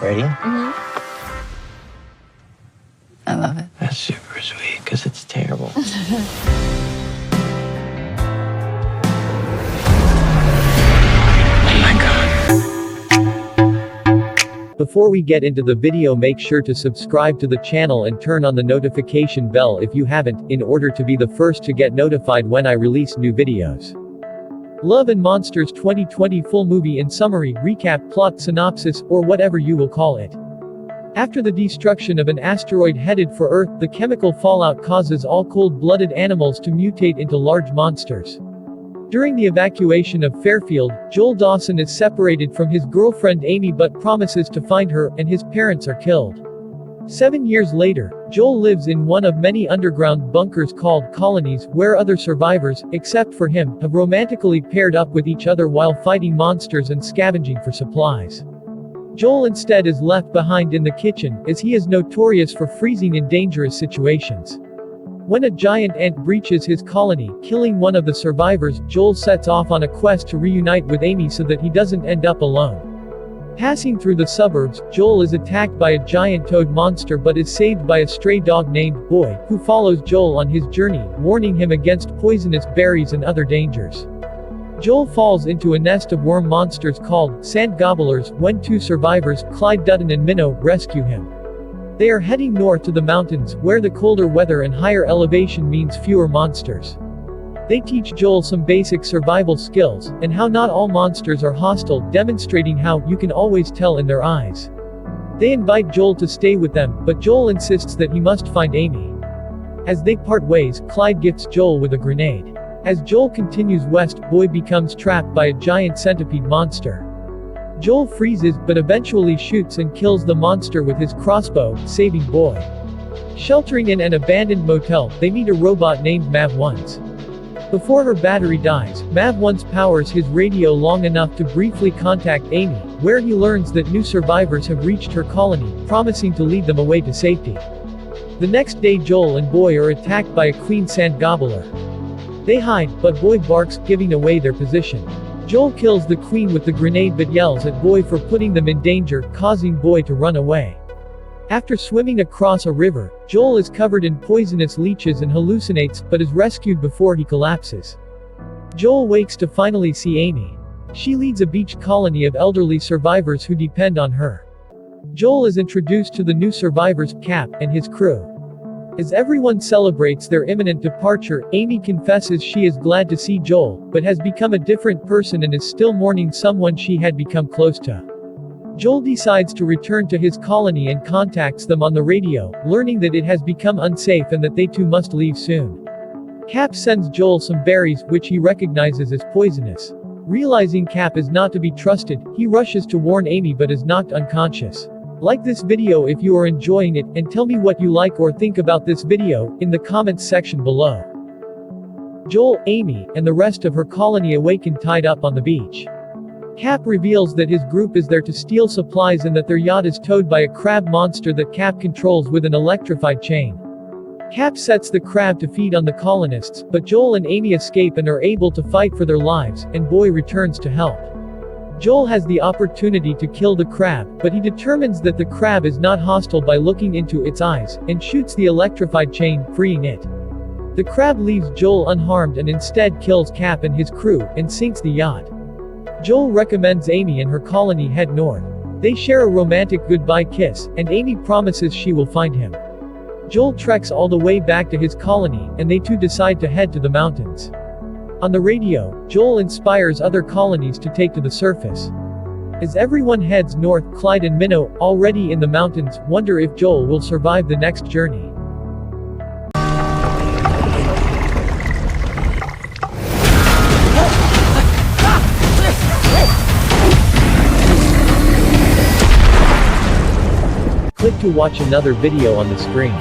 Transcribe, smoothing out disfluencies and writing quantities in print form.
Ready? I love it. That's super sweet, because it's terrible. Oh my God. Before we get into the video, make sure to subscribe to the channel and turn on the notification bell if you haven't, in order to be the first to get notified when I release new videos. Love and Monsters 2020 full movie in summary, recap, plot, synopsis, or whatever you will call it. After the destruction of an asteroid headed for Earth, the chemical fallout causes all cold-blooded animals to mutate into large monsters. During the evacuation of Fairfield, Joel Dawson is separated from his girlfriend Amy but promises to find her, and his parents are killed. 7 years later, Joel lives in one of many underground bunkers called colonies, where other survivors, except for him, have romantically paired up with each other while fighting monsters and scavenging for supplies. Joel instead is left behind in the kitchen, as he is notorious for freezing in dangerous situations. When a giant ant breaches his colony, killing one of the survivors, Joel sets off on a quest to reunite with Amy so that he doesn't end up alone. Passing through the suburbs, Joel is attacked by a giant toad monster but is saved by a stray dog named Boy, who follows Joel on his journey, warning him against poisonous berries and other dangers. Joel falls into a nest of worm monsters called sand gobblers when two survivors, Clyde Dutton and Minnow, rescue him. They are heading north to the mountains, where the colder weather and higher elevation means fewer monsters. They teach Joel some basic survival skills, and how not all monsters are hostile, demonstrating how you can always tell in their eyes. They invite Joel to stay with them, but Joel insists that he must find Amy. As they part ways, Clyde gifts Joel with a grenade. As Joel continues west, Boy becomes trapped by a giant centipede monster. Joel freezes, but eventually shoots and kills the monster with his crossbow, saving Boy. Sheltering in an abandoned motel, they meet a robot named Mav-1. Before her battery dies, Mav-1 powers his radio long enough to briefly contact Amy, where he learns that new survivors have reached her colony, promising to lead them away to safety. The next day, Joel and Boy are attacked by a queen sand gobbler. They hide, but Boy barks, giving away their position. Joel kills the queen with the grenade but yells at Boy for putting them in danger, causing Boy to run away. After swimming across a river, Joel is covered in poisonous leeches and hallucinates, but is rescued before he collapses. Joel wakes to finally see Amy. She leads a beach colony of elderly survivors who depend on her. Joel is introduced to the new survivors, Cap, and his crew. As everyone celebrates their imminent departure, Amy confesses she is glad to see Joel, but has become a different person and is still mourning someone she had become close to. Joel decides to return to his colony and contacts them on the radio, learning that it has become unsafe and that they too must leave soon. Cap sends Joel some berries, which he recognizes as poisonous. Realizing Cap is not to be trusted, he rushes to warn Amy but is knocked unconscious. Like this video if you are enjoying it, and tell me what you like or think about this video, in the comments section below. Joel, Amy, and the rest of her colony awaken tied up on the beach. Cap reveals that his group is there to steal supplies and that their yacht is towed by a crab monster that Cap controls with an electrified chain. Cap sets the crab to feed on the colonists, but Joel and Amy escape and are able to fight for their lives, and Boy returns to help. Joel has the opportunity to kill the crab, but he determines that the crab is not hostile by looking into its eyes, and shoots the electrified chain, freeing it. The crab leaves Joel unharmed and instead kills Cap and his crew, and sinks the yacht. Joel recommends Amy and her colony head north. They share a romantic goodbye kiss, and Amy promises she will find him. Joel treks all the way back to his colony, and they too decide to head to the mountains. On the radio, Joel inspires other colonies to take to the surface. As everyone heads north, Clyde and Minnow, already in the mountains, wonder if Joel will survive the next journey. Click to watch another video on the screen.